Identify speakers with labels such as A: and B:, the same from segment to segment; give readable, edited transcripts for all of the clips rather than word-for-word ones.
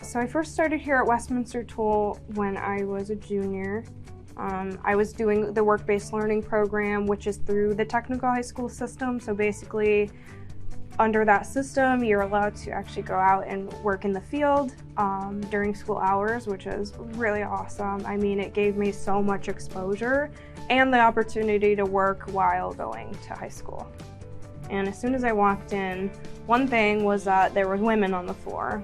A: So I first started here at Westminster Tool when I was a junior. I was doing the work-based learning program, which is through the technical high school system. So basically, under that system, you're allowed to actually go out and work in the field during school hours, which is really awesome. I mean, it gave me so much exposure and the opportunity to work while going to high school. And as soon as I walked in, one thing was that there were women on the floor.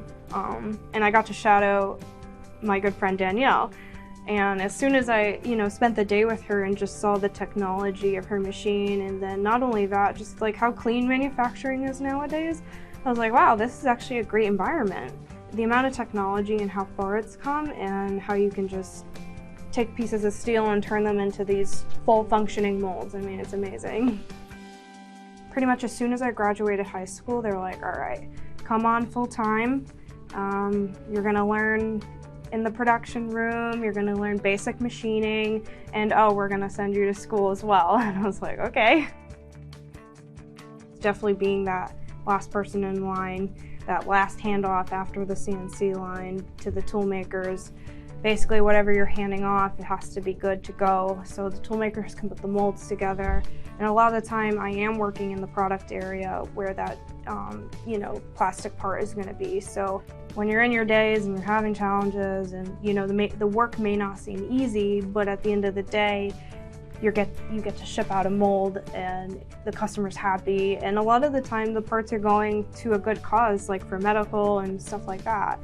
A: And I got to shadow my good friend Danielle. And as soon as I, spent the day with her and just saw the technology of her machine, and then not only that, just like how clean manufacturing is nowadays, I was like, wow, this is actually a great environment. The amount of technology and how far it's come, and how you can just take pieces of steel and turn them into these full functioning molds. I mean, it's amazing. Pretty much as soon as I graduated high school, they were like, all right, come on full time. You're gonna learn in the production room, you're gonna learn basic machining, and oh, we're gonna send you to school as well. And I was like, okay. Definitely being that last person in line, that last handoff after the CNC line to the tool makers. Basically, whatever you're handing off, it has to be good to go. So the tool makers can put the molds together. And a lot of the time I am working in the product area where that, plastic part is gonna be. So when you're in your days and you're having challenges and, the work may not seem easy, but at the end of the day, you get to ship out a mold and the customer's happy. And a lot of the time the parts are going to a good cause, like for medical and stuff like that.